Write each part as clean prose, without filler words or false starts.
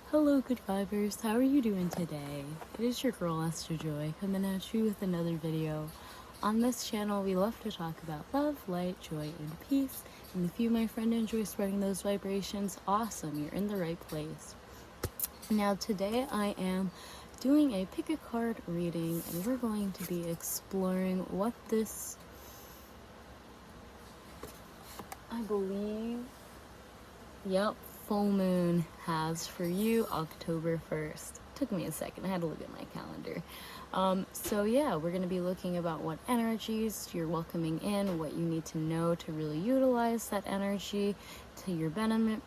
Hello, good vibers. How are you doing today? It is your girl Esther Joy coming at you with another video. On this channel, we love to talk about love, light, joy, and peace. And if you, my friend, enjoy spreading those vibrations, awesome, you're in the right place. Now, today I am doing a pick a card reading, and we're going to be exploring what this, I believe, full moon has for you October 1st. Took me a second, I had to look at my calendar. We're going to be looking about what energies you're welcoming in, what you need to know to really utilize that energy to your betterment.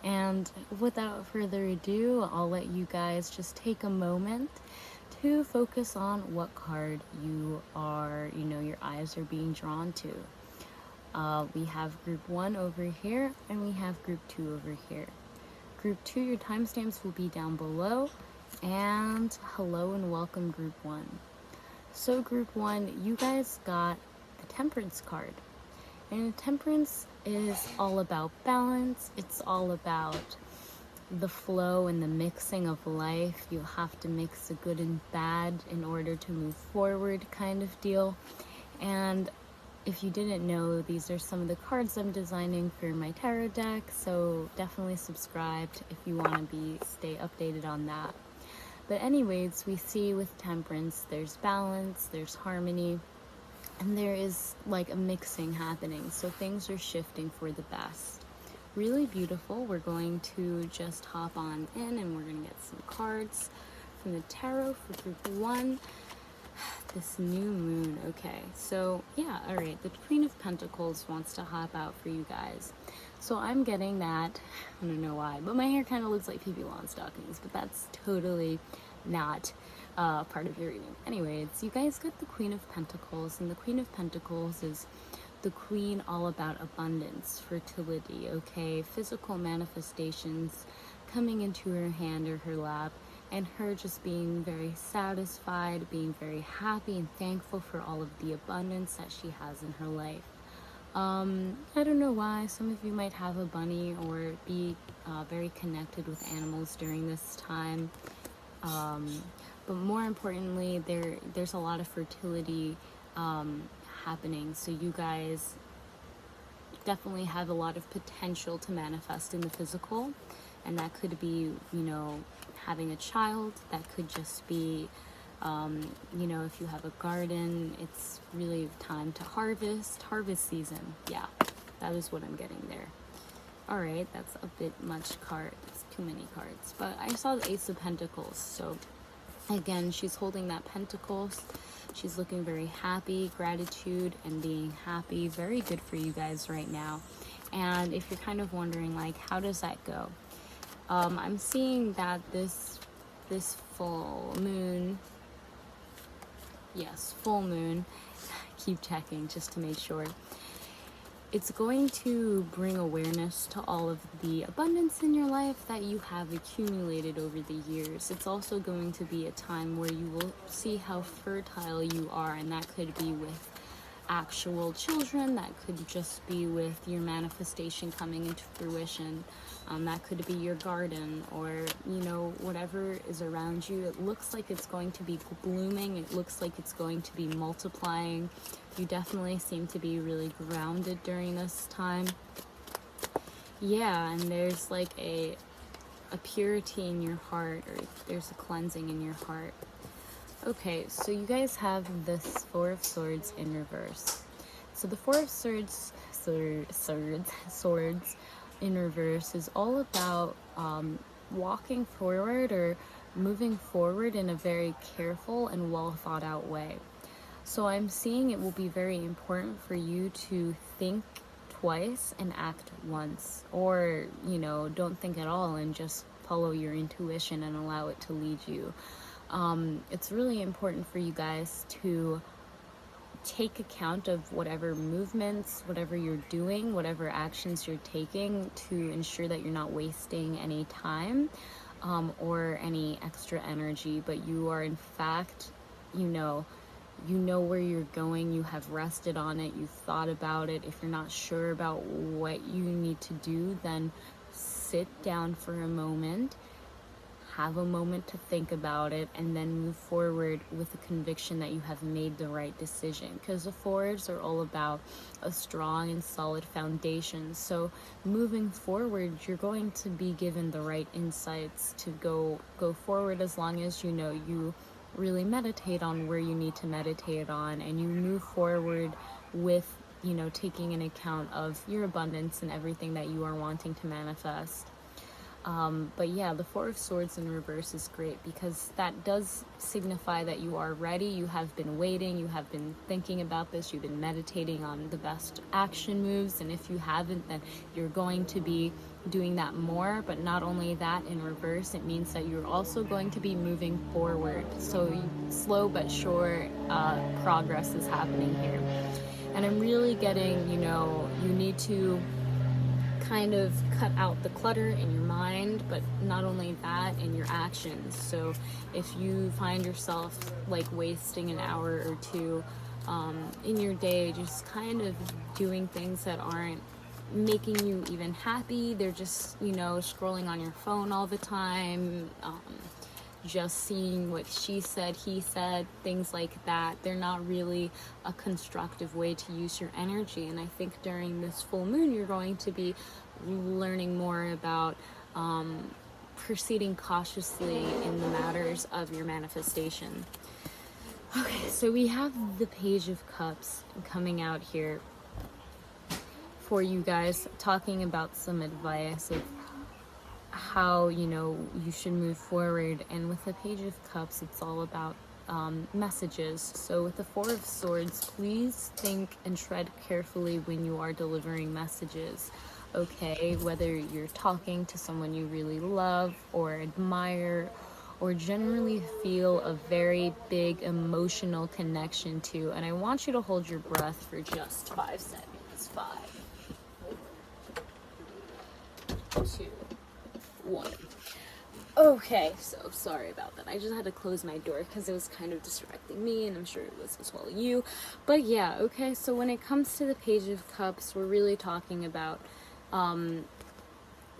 And without further ado, I'll let you guys just take a moment to focus on what card your eyes are being drawn to. We have group 1 over here, and we have group 2 over here. Group 2, your timestamps will be down below, and hello and welcome group 1. So group 1, you guys got the Temperance card. And Temperance is all about balance. It's all about the flow and the mixing of life. You have to mix the good and bad in order to move forward, kind of deal. And if you didn't know, these are some of the cards I'm designing for my tarot deck, so definitely subscribe if you want to stay updated on that. But anyways, we see with Temperance, there's balance, there's harmony, and there is like a mixing happening, so things are shifting for the best. Really beautiful. We're going to just hop on in and we're going to get some cards from the tarot for group 1. This new moon. Okay, so alright, the Queen of Pentacles wants to hop out for you guys. So I'm getting that, I don't know why, but my hair kind of looks like Pee Lawn stockings, but that's totally not part of your reading. Anyways, you guys got the Queen of Pentacles, and the Queen of Pentacles is the queen all about abundance, fertility, okay, physical manifestations coming into her hand or her lap, and her just being very satisfied, being very happy and thankful for all of the abundance that she has in her life. I don't know why, some of you might have a bunny or be very connected with animals during this time. But more importantly, there's a lot of fertility happening, so you guys definitely have a lot of potential to manifest in the physical, and that could be, having a child. That could just be, if you have a garden, it's really time to harvest season. Yeah, that is what I'm getting there. All right, that's a bit much cards, too many cards, but I saw the Ace of Pentacles, so again, she's holding that Pentacles. She's looking very happy, gratitude and being happy. Very good for you guys right now. And if you're kind of wondering, like, how does that go? I'm seeing that this full moon, full moon, keep checking just to make sure, it's going to bring awareness to all of the abundance in your life that you have accumulated over the years. It's also going to be a time where you will see how fertile you are, and that could be with actual children, that could just be with your manifestation coming into fruition. That could be your garden, or whatever is around you. It looks like it's going to be blooming. It looks like it's going to be multiplying. You definitely seem to be really grounded during this time. And there's like a purity in your heart, or there's a cleansing in your heart. Okay, so you guys have this Four of Swords in reverse. So the Four of Swords in reverse is all about walking forward or moving forward in a very careful and well thought out way. So I'm seeing it will be very important for you to think twice and act once, or don't think at all and just follow your intuition and allow it to lead you. It's really important for you guys to take account of whatever movements, whatever you're doing, whatever actions you're taking, to ensure that you're not wasting any time or any extra energy, but you are in fact, you know where you're going, you have rested on it, you've thought about it. If you're not sure about what you need to do, then sit down for a moment, have a moment to think about it, and then move forward with the conviction that you have made the right decision. Because the fours are all about a strong and solid foundation. So moving forward, you're going to be given the right insights to go forward, as long as you know you really meditate on where you need to meditate on, and you move forward with, you know, taking an account of your abundance and everything that you are wanting to manifest. But yeah, the Four of Swords in reverse is great, because that does signify that you are ready. You have been waiting, you have been thinking about this, you've been meditating on the best action moves, and if you haven't, then you're going to be doing that more. But not only that, in reverse, it means that you're also going to be moving forward. So slow but sure progress is happening here. And I'm really getting, you know, you need to kind of cut out the clutter in your mind, but not only that, in your actions. So if you find yourself like wasting an hour or two in your day just kind of doing things that aren't making you even happy, they're just, you know, scrolling on your phone all the time, just seeing what she said, he said, things like that, they're not really a constructive way to use your energy. And I think during this full moon, you're going to be learning more about proceeding cautiously in the matters of your manifestation. Okay, so we have the Page of Cups coming out here for you guys, talking about some advice of how, you know, you should move forward. And with the Page of Cups, it's all about messages. So with the Four of Swords, please think and tread carefully when you are delivering messages. Okay, whether you're talking to someone you really love or admire, or generally feel a very big emotional connection to. And I want you to hold your breath for just 5 seconds. 5, 2, 1. Okay, so sorry about that. I just had to close my door because it was kind of distracting me, and I'm sure it was as well you. But yeah, okay, so when it comes to the Page of Cups, we're really talking about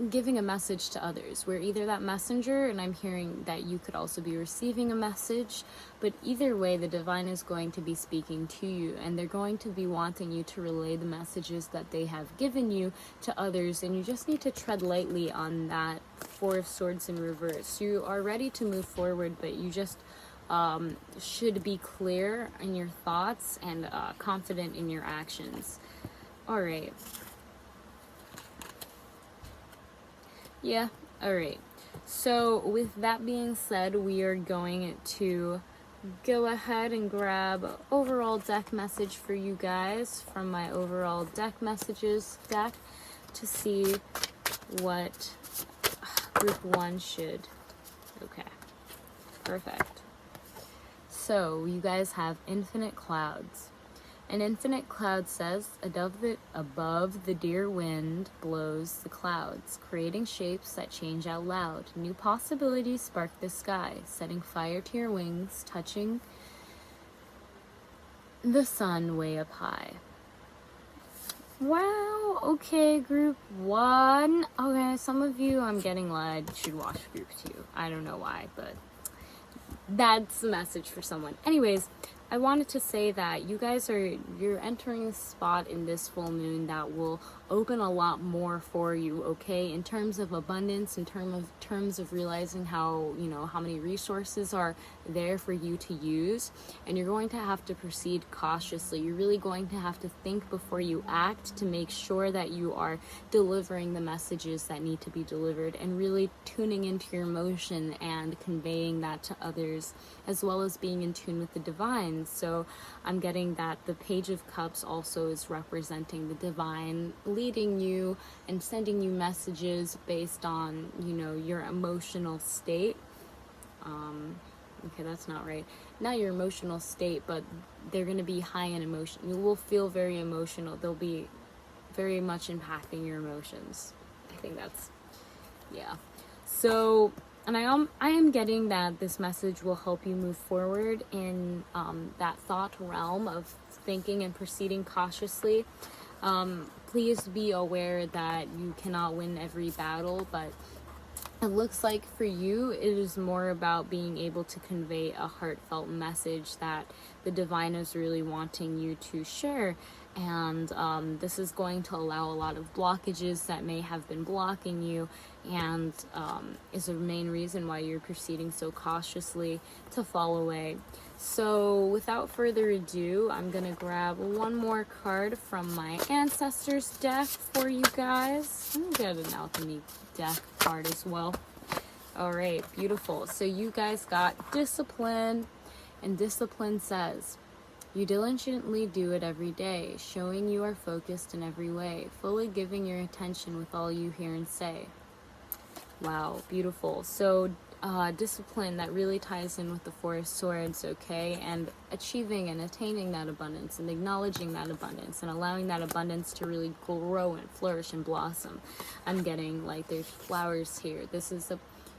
giving a message to others. We're either that messenger, and I'm hearing that you could also be receiving a message, but either way, the divine is going to be speaking to you, and they're going to be wanting you to relay the messages that they have given you to others. And you just need to tread lightly on that Four of Swords in reverse. You are ready to move forward, but you just should be clear in your thoughts and confident in your actions. All right. Yeah, alright. So with that being said, we are going to go ahead and grab overall deck message for you guys from my overall deck messages deck to see what group 1 should. Okay, perfect. So you guys have Infinite Clouds. An infinite cloud says, above the dear wind blows the clouds, creating shapes that change out loud. New possibilities spark the sky, setting fire to your wings, touching the sun way up high. Wow, okay, group 1. Okay, some of you, I'm getting led, should watch group 2. I don't know why, but that's the message for someone. Anyways, I wanted to say that you guys you're entering a spot in this full moon that will open a lot more for you, okay, in terms of abundance, in terms of realizing how, you know, how many resources are there for you to use. And you're going to have to proceed cautiously. You're really going to have to think before you act to make sure that you are delivering the messages that need to be delivered, and really tuning into your emotion and conveying that to others, as well as being in tune with the divine. So I'm getting that the Page of Cups also is representing the divine leading you and sending you messages based on, you know, your emotional state. Okay, that's not right. Not your emotional state, but they're going to be high in emotion. You will feel very emotional. They'll be very much impacting your emotions. I think that's, yeah. So, and I am getting that this message will help you move forward in that thought realm of thinking and proceeding cautiously. please be aware that you cannot win every battle, but it looks like for you, it is more about being able to convey a heartfelt message that the divine is really wanting you to share. And this is going to allow a lot of blockages that may have been blocking you, and is the main reason why you're proceeding so cautiously to fall away. So without further ado, I'm going to grab one more card from my Ancestors deck for you guys. I'm going to get an Alchemy deck card as well. Alright, beautiful. So you guys got Discipline, and Discipline says, you diligently do it every day, showing you are focused in every way, fully giving your attention with all you hear and say. Wow, beautiful. So discipline, that really ties in with the Four of Swords, okay, and achieving and attaining that abundance and acknowledging that abundance and allowing that abundance to really grow and flourish and blossom. I'm getting like there's flowers here. This is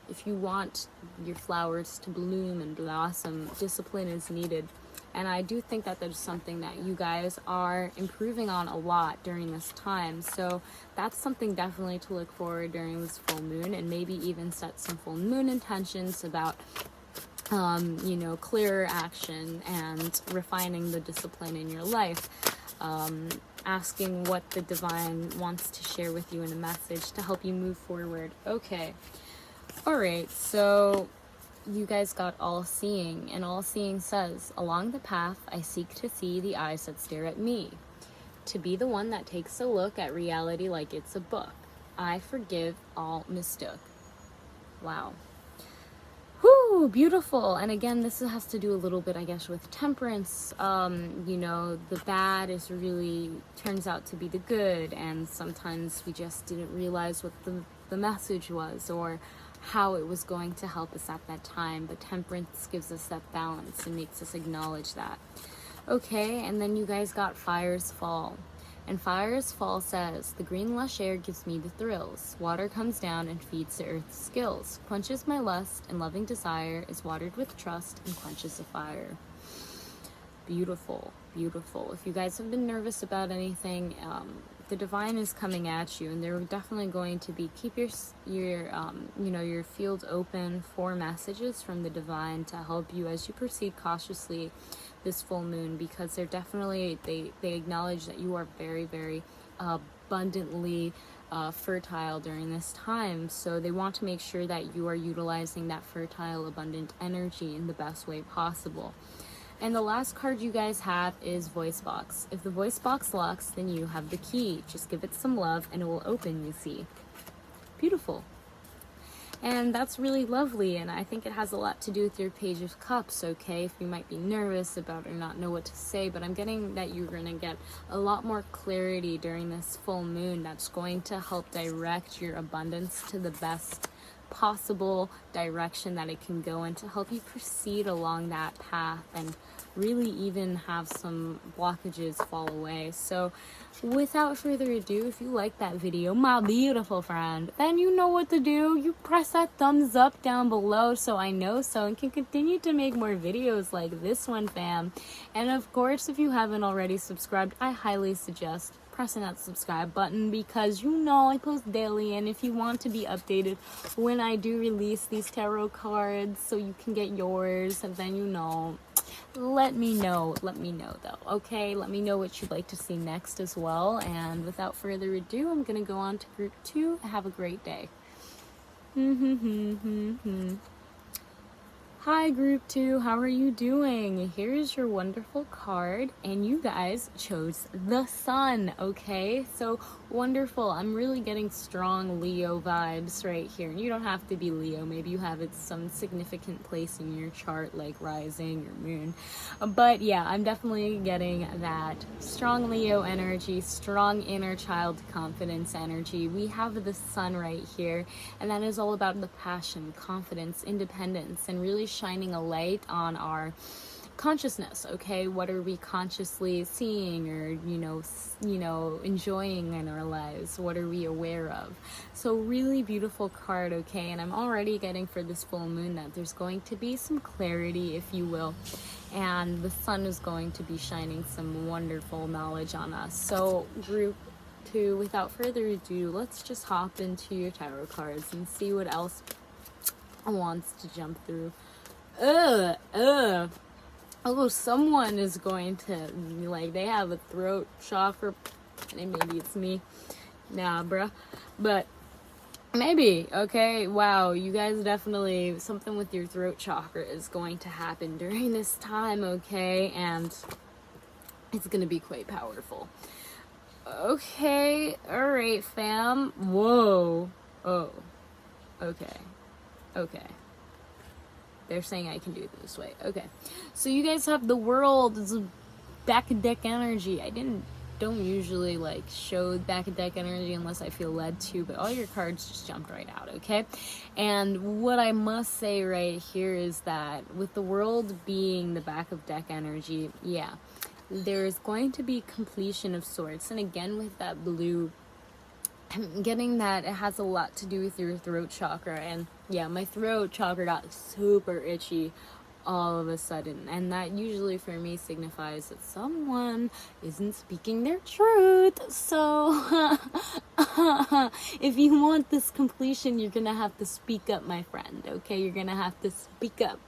if you want your flowers to bloom and blossom, discipline is needed. And I do think that that's something that you guys are improving on a lot during this time. So that's something definitely to look forward during this full moon, and maybe even set some full moon intentions about, clearer action and refining the discipline in your life. Asking what the divine wants to share with you in a message to help you move forward. Okay. All right. So you guys got All Seeing, and All Seeing says, along the path I seek to see the eyes that stare at me, to be the one that takes a look at reality like it's a book. I forgive all mistook. Wow. Whoo, beautiful. And again, this has to do a little bit, I guess, with temperance. The bad is really turns out to be the good, and sometimes we just didn't realize what the message was, or how it was going to help us at that time. But temperance gives us that balance and makes us acknowledge that. Okay, and then you guys got Fire's Fall. And Fire's Fall says, the green lush air gives me the thrills. Water comes down and feeds the earth's skills. Quenches my lust, and loving desire is watered with trust and quenches the fire. Beautiful, beautiful. If you guys have been nervous about anything, the divine is coming at you, and they're definitely going to be keep your field open for messages from the divine to help you as you proceed cautiously this full moon, because they're definitely they acknowledge that you are very, very abundantly fertile during this time. So they want to make sure that you are utilizing that fertile, abundant energy in the best way possible. And the last card you guys have is Voice Box. If the voice box locks, then you have the key. Just give it some love and it will open, you see. Beautiful. And that's really lovely, and I think it has a lot to do with your Page of Cups, okay? If you might be nervous about or not know what to say, but I'm getting that you're going to get a lot more clarity during this full moon that's going to help direct your abundance to the best possible direction that it can go in, to help you proceed along that path and really even have some blockages fall away. So without further ado, if you like that video, my beautiful friend, then you know what to do. You press that thumbs up down below so I know so and can continue to make more videos like this one, fam. And of course, if you haven't already subscribed, I highly suggest pressing that subscribe button, because I post daily, and if you want to be updated when I do release these tarot cards so you can get yours, and then let me know though, okay? Let me know what you'd like to see next as well. And without further ado, I'm gonna go on to group 2. Have a great day. Hi group 2, how are you doing? Here's your wonderful card, and you guys chose the Sun, okay? So wonderful. I'm really getting strong Leo vibes right here. And you don't have to be Leo. Maybe you have it some significant place in your chart, like rising or moon. But yeah, I'm definitely getting that strong Leo energy, strong inner child confidence energy. We have the Sun right here, and that is all about the passion, confidence, independence, and really shining a light on our consciousness, okay? What are we consciously seeing or enjoying in our lives? What are we aware of? So really beautiful card, okay? And I'm already getting for this full moon that there's going to be some clarity, if you will, and the Sun is going to be shining some wonderful knowledge on us. So group without further ado, let's just hop into your tarot cards and see what else wants to jump through. Oh, someone is going to, like, they have a throat chakra, and maybe it's me. Nah, bruh. But maybe, okay? Wow, you guys definitely, something with your throat chakra is going to happen during this time, okay? And it's gonna be quite powerful. Okay, alright, fam. Whoa. Oh. Okay. They're saying I can do it this way. Okay. So you guys have the world. It's a back of deck energy. Don't usually like show back of deck energy unless I feel led to, but all your cards just jumped right out, okay? And what I must say right here is that with the world being the back of deck energy, yeah, there's going to be completion of sorts. And again, with that blue, I'm getting that it has a lot to do with your throat chakra. And yeah, my throat chakra got super itchy all of a sudden, and that usually for me signifies that someone isn't speaking their truth. So if you want this completion, you're gonna have to speak up, my friend, okay? You're gonna have to speak up.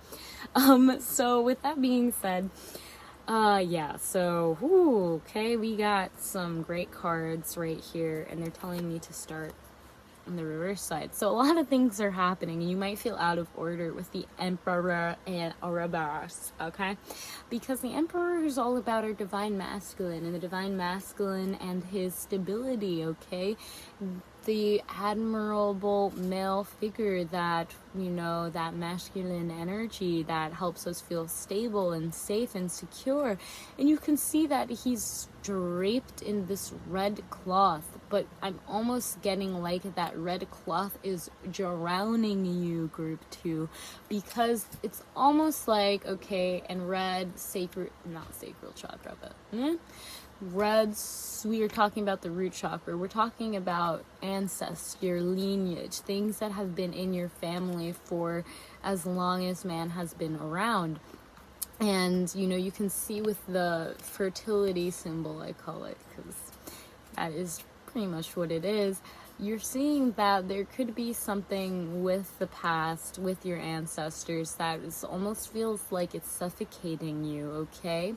So with that being said, yeah, so, okay, we got some great cards right here, and they're telling me to start on the reverse side. So a lot of things are happening, and you might feel out of order with the Emperor and Ouroboros, okay? Because the Emperor is all about our divine masculine, and the divine masculine and his stability, okay? The admirable male figure that, you know, that masculine energy that helps us feel stable and safe and secure. And you can see that he's draped in this red cloth, but I'm almost getting like that red cloth is drowning you, group 2, because it's almost like, okay, and red, not sacral chakra, but reds, we are talking about the root chakra. We're talking about ancestor, lineage, things that have been in your family for as long as man has been around. And, you know, you can see with the fertility symbol, I call it, because that is pretty much what it is. You're seeing that there could be something with the past, with your ancestors, that is almost feels like it's suffocating you, okay?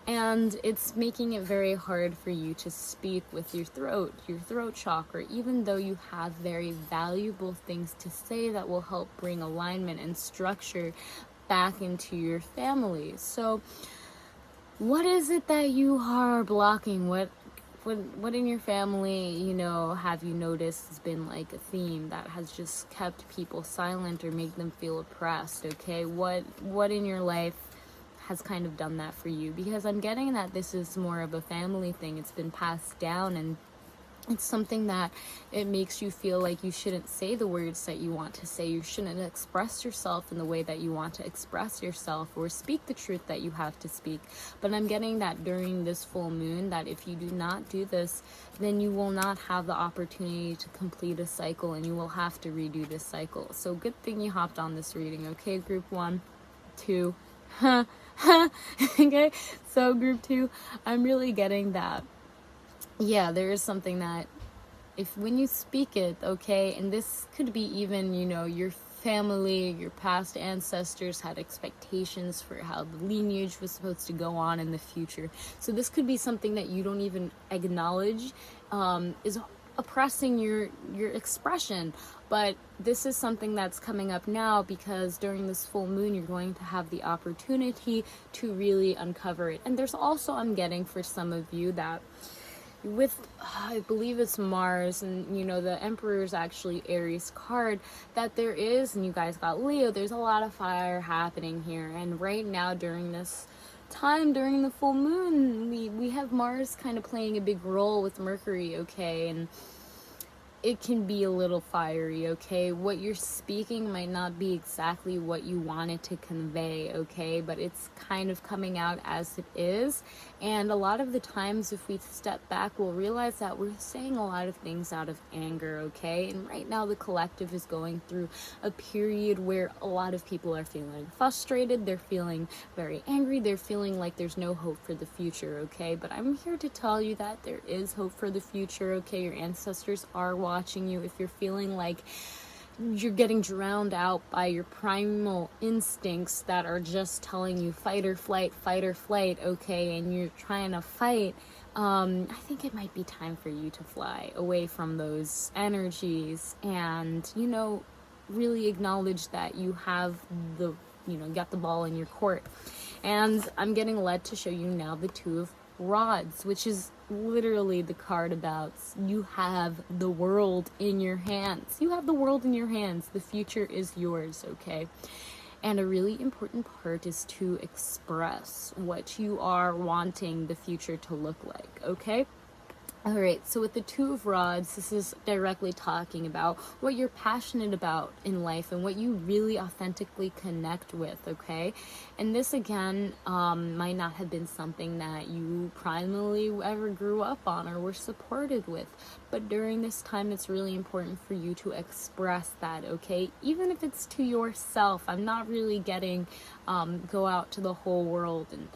And it's making it very hard for you to speak with your throat chakra, even though you have very valuable things to say that will help bring alignment and structure back into your family. So what is it that you are blocking? What in your family, you know, have you noticed has been like a theme that has just kept people silent or made them feel oppressed, okay? What in your life has kind of done that for you? Because I'm getting that this is more of a family thing. It's been passed down, and it's something that it makes you feel like you shouldn't say the words that you want to say. You shouldn't express yourself in the way that you want to express yourself, or speak the truth that you have to speak. But I'm getting that during this full moon, that if you do not do this, then you will not have the opportunity to complete a cycle, and you will have to redo this cycle. So good thing you hopped on this reading, okay, group 1, 2, okay, so group 2, I'm really getting that, yeah, there is something that if when you speak it, okay, and this could be even, you know, your family, your past ancestors had expectations for how the lineage was supposed to go on in the future. So this could be something that you don't even acknowledge, is oppressing your expression. But this is something that's coming up now, because during this full moon you're going to have the opportunity to really uncover it. And there's also, I'm getting for some of you, that with, I believe it's Mars, and you know, the Emperor is actually Aries card, that there is, and you guys got Leo, there's a lot of fire happening here. And right now during this time, during the full moon, we have Mars kind of playing a big role with Mercury, okay? And it can be a little fiery, okay? What you're speaking might not be exactly what you wanted to convey, okay? But it's kind of coming out as it is. And a lot of the times, if we step back, we'll realize that we're saying a lot of things out of anger, okay? And right now, the collective is going through a period where a lot of people are feeling frustrated, they're feeling very angry, they're feeling like there's no hope for the future, okay? But I'm here to tell you that there is hope for the future, okay? Your ancestors are watching you. If you're feeling like you're getting drowned out by your primal instincts that are just telling you fight or flight, okay, and you're trying to fight, I think it might be time for you to fly away from those energies and, you know, really acknowledge that you have got the ball in your court. And I'm getting led to show you now the Two of Rods, which is literally the card about you have the world in your hands. You have the world in your hands. The future is yours, okay? And a really important part is to express what you are wanting the future to look like, okay? All right, so with the Two of Rods, this is directly talking about what you're passionate about in life and what you really authentically connect with, okay? And this, again, might not have been something that you primarily ever grew up on or were supported with. But during this time, it's really important for you to express that, okay? Even if it's to yourself. I'm not really getting go out to the whole world and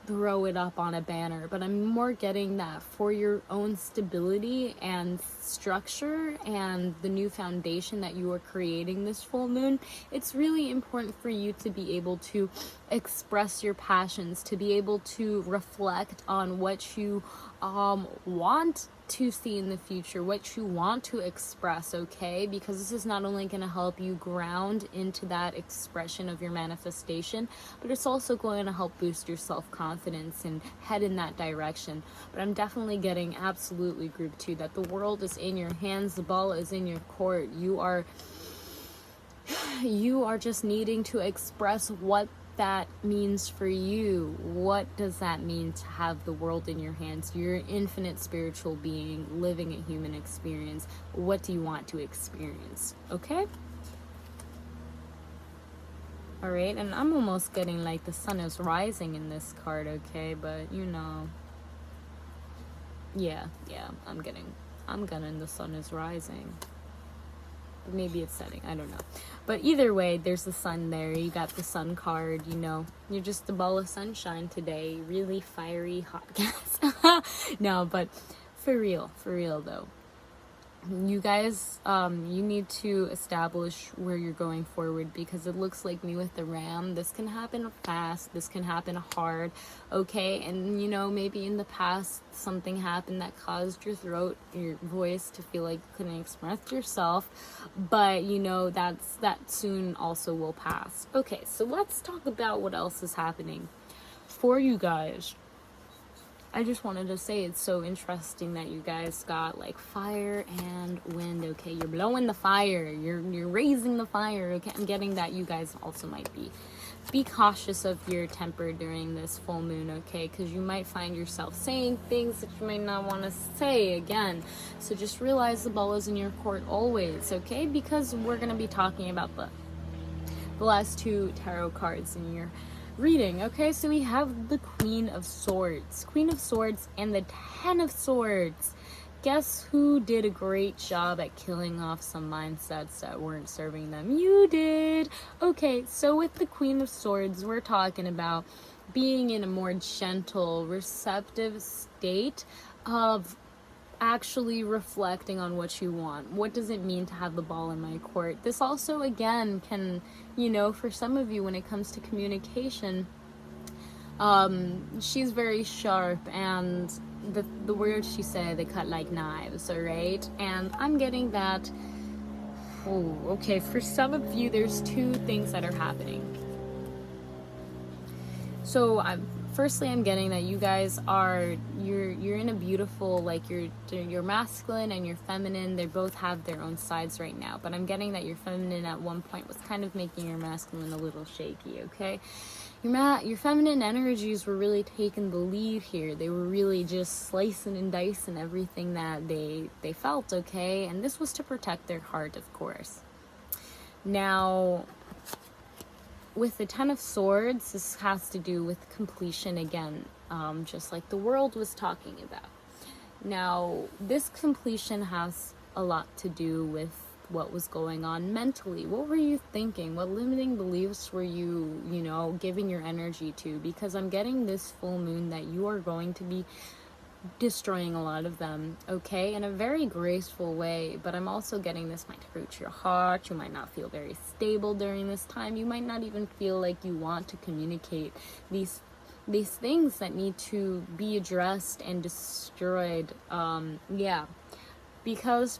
throw it up on a banner, but I'm more getting that for your own stability and structure and the new foundation that you are creating this full moon. It's really important for you to be able to express your passions, to be able to reflect on what you want to see in the future, what you want to express, okay? Because this is not only going to help you ground into that expression of your manifestation, but it's also going to help boost your self-confidence and head in that direction. But I'm definitely getting absolutely group 2 that the world is in your hands, the ball is in your court. You are just needing to express what that means for you. What does that mean to have the world in your hands? You're an infinite spiritual being living a human experience. What do you want to experience? Okay? All right, and I'm almost getting like the sun is rising in this card, okay? But you know, yeah, I'm getting the sun is rising. Maybe it's setting, I don't know. But either way, there's the sun there. You got the sun card, you know. You're just a ball of sunshine today. Really fiery, hot gas. No, but for real though. You guys, you need to establish where you're going forward, because it looks like me with the ram. This can happen fast. This can happen hard. Okay. And you know, maybe in the past something happened that caused your voice to feel like you couldn't express yourself. But you know, that soon also will pass. Okay. So let's talk about what else is happening for you guys. I just wanted to say it's so interesting that you guys got like fire and wind, okay? You're blowing the fire. You're raising the fire, okay? I'm getting that you guys also might be cautious of your temper during this full moon, okay? Because you might find yourself saying things that you might not want to say again. So just realize the ball is in your court always, okay? Because we're going to be talking about the last 2 tarot cards in your reading. Okay, so we have the Queen of Swords and the 10 of Swords. Guess who did a great job at killing off some mindsets that weren't serving them? You did. Okay, so with the Queen of Swords, we're talking about being in a more gentle, receptive state of actually reflecting on what you want. What does it mean to have the ball in my court? This also, again, can, you know, for some of you, when it comes to communication, she's very sharp, and the words she said, they cut like knives, all right? And I'm getting that, oh, okay, for some of you, there's 2 things that are happening. So firstly, I'm getting that you guys are, you're in a beautiful, like, your masculine and your feminine, they both have their own sides right now, but I'm getting that your feminine at one point was kind of making your masculine a little shaky, okay? Your feminine energies were really taking the lead here. They were really just slicing and dicing everything that they felt, okay? And this was to protect their heart, of course. Now, with the Ten of Swords, this has to do with completion again, just like the world was talking about. Now, this completion has a lot to do with what was going on mentally. What were you thinking? What limiting beliefs were you, giving your energy to? Because I'm getting this full moon that you are going to be destroying a lot of them, okay, in a very graceful way. But I'm also getting this might hurt your heart. You might not feel very stable during this time. You might not even feel like you want to communicate these things that need to be addressed and destroyed. Because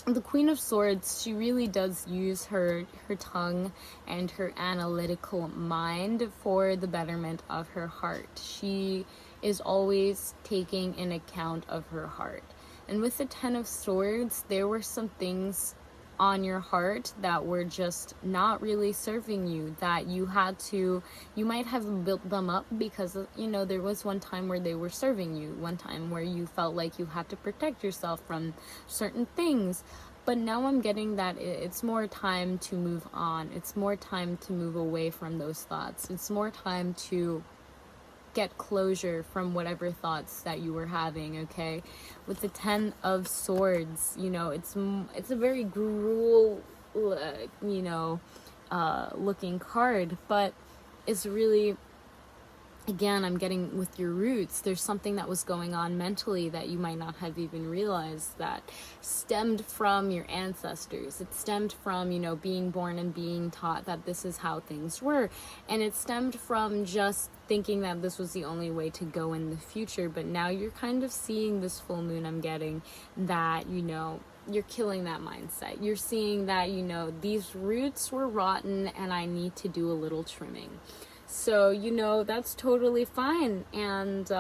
the Queen of Swords, she really does use her tongue and her analytical mind for the betterment of her heart. She is always taking an account of her heart. And with the Ten of Swords, there were some things on your heart that were just not really serving you, that you might have built them up because, there was one time where they were serving you, one time where you felt like you had to protect yourself from certain things. But now I'm getting that it's more time to move on. It's more time to move away from those thoughts. It's more time to get closure from whatever thoughts that you were having, okay? With the Ten of Swords, it's a very gruel, looking card, but it's really, again, I'm getting with your roots, there's something that was going on mentally that you might not have even realized that stemmed from your ancestors. It stemmed from, being born and being taught that this is how things were. And it stemmed from just thinking that this was the only way to go in the future. But now you're kind of seeing this full moon, I'm getting that, you're killing that mindset. You're seeing that, these roots were rotten and I need to do a little trimming. So, that's totally fine. And,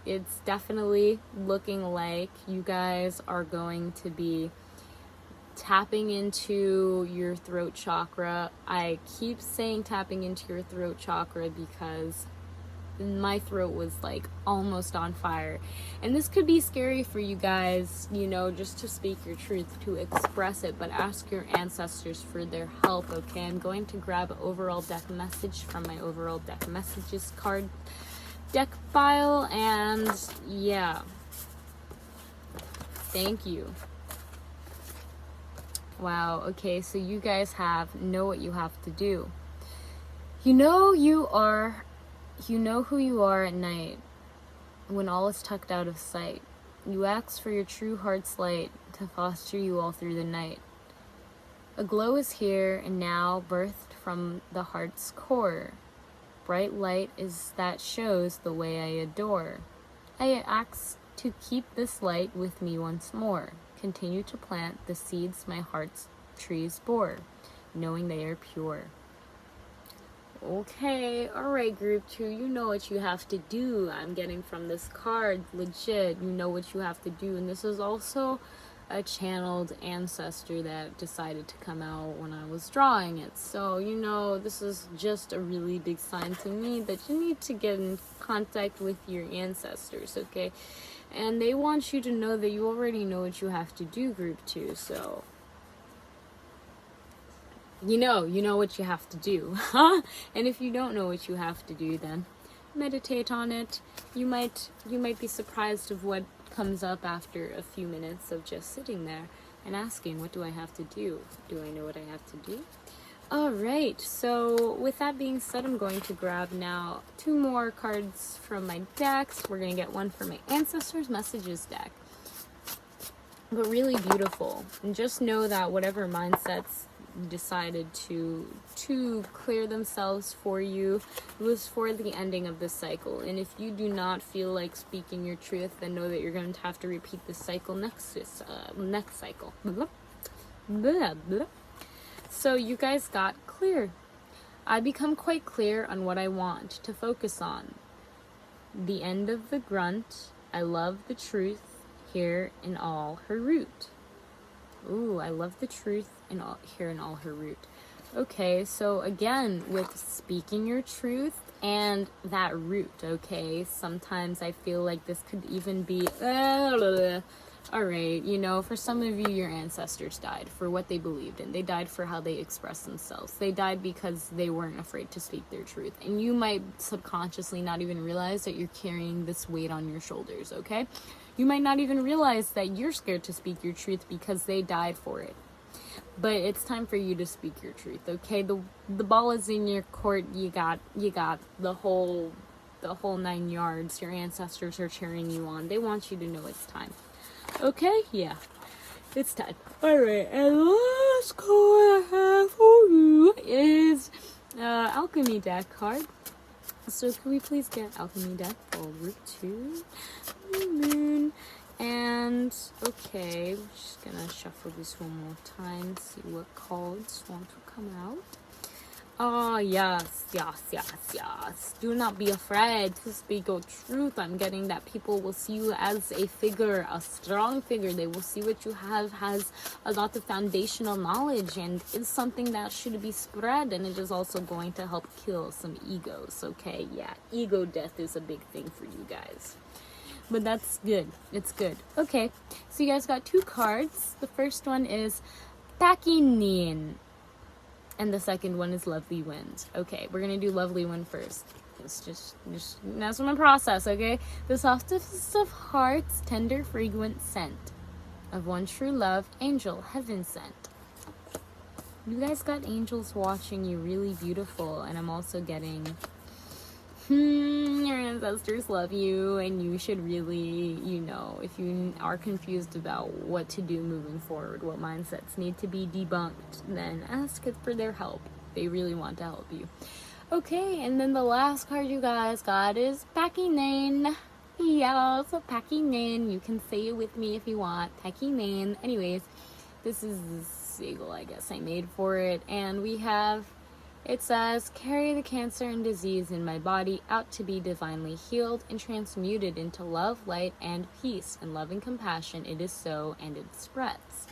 it's definitely looking like you guys are going to be tapping into your throat chakra. I keep saying tapping into your throat chakra because my throat was like almost on fire, and this could be scary for you guys, just to speak your truth, to express it, but ask your ancestors for their help, okay? I'm going to grab an overall deck message from my overall deck messages card deck file, and thank you. Wow, okay, so you guys know what you have to do. You know who you are at night when all is tucked out of sight. You ask for your true heart's light to foster you all through the night. A glow is here and now, birthed from the heart's core. Bright light is that shows the way I adore. I ask to keep this light with me once more. Continue to plant the seeds my heart's trees bore, knowing they are pure. Okay, alright, group 2, you know what you have to do. I'm getting from this card, legit, you know what you have to do. And this is also a channeled ancestor that decided to come out when I was drawing it. So, this is just a really big sign to me that you need to get in contact with your ancestors, okay? And they want you to know that you already know what you have to do, group 2, so... You know what you have to do, huh? And if you don't know what you have to do, then meditate on it. You might be surprised of what comes up after a few minutes of just sitting there and asking, what do I have to do? Do I know what I have to do? Alright, so with that being said, I'm going to grab now 2 more cards from my decks. We're going to get one from my Ancestors Messages deck. But really beautiful. And just know that whatever mindsets decided to clear themselves for you, it was for the ending of this cycle. And if you do not feel like speaking your truth, then know that you're going to have to repeat this cycle next cycle. Blah, blah. So you guys got clear. I become quite clear on what I want to focus on. The end of the grunt, I love the truth here in all her root. Ooh, I love the truth here in all her root. Okay, so again, with speaking your truth and that root, okay? Sometimes I feel like this could even be, alright, you know, for some of you, your ancestors died for what they believed in. They died for how they expressed themselves. They died because they weren't afraid to speak their truth. And you might subconsciously not even realize that you're carrying this weight on your shoulders, okay? You might not even realize that you're scared to speak your truth because they died for it. But it's time for you to speak your truth, okay? The ball is in your court. You got the whole 9 yards. Your ancestors are cheering you on. They want you to know it's time. Okay? Yeah. It's time. Alright, and the last card I have for you is Alchemy deck card. So can we please get Alchemy deck for Root 2? Moon. And, okay, we're just gonna shuffle this one more time, see what cards want to come out. Oh, yes. Do not be afraid to speak your truth. I'm getting that people will see you as a figure, a strong figure. They will see what you have has a lot of foundational knowledge and is something that should be spread, and it is also going to help kill some egos, okay? Yeah, ego death is a big thing for you guys. But that's good. It's good. Okay, so you guys got 2 cards. The first one is Pakinin. And the second one is Lovely Wind. Okay, we're going to do Lovely Wind first. It's just that's my process, okay? The softest of hearts, tender, fragrant scent of one true love, angel, heaven sent. You guys got angels watching you, really beautiful. And I'm also getting... your ancestors love you, and you should really, you know, if you are confused about what to do moving forward, what mindsets need to be debunked, then ask for their help. They really want to help you. Okay, and then the last card you guys got is Pakinin. Yeah, so Pakinin. You can say it with me if you want. Pakinin. Anyways, this is the sigil, I guess I made for it, and we have... It says, carry the cancer and disease in my body out to be divinely healed and transmuted into love, light, and peace. And love and compassion, it is so, and it spreads.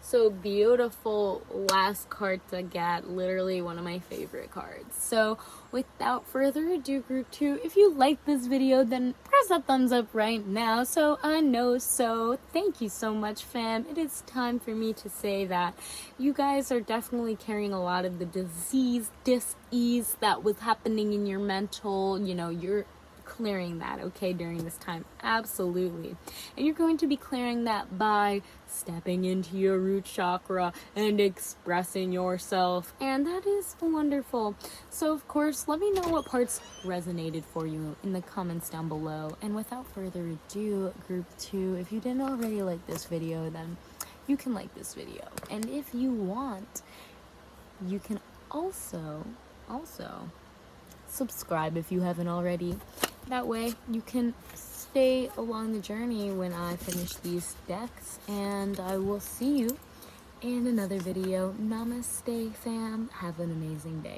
So beautiful last card to get, literally one of my favorite cards. So without further ado, group 2, if you like this video, then press that thumbs up right now so I know so. Thank you so much, fam. It is time for me to say that you guys are definitely carrying a lot of the disease, dis-ease that was happening in your mental, you know, you're clearing that, okay, during this time. Absolutely. And you're going to be clearing that by stepping into your root chakra and expressing yourself, and that is wonderful. So of course, let me know what parts resonated for you in the comments down below. And without further ado, group 2, if you didn't already like this video, then you can like this video. And if you want, you can also subscribe if you haven't already. That way you can stay along the journey when I finish these decks, and I will see you in another video. Namaste, fam. Have an amazing day.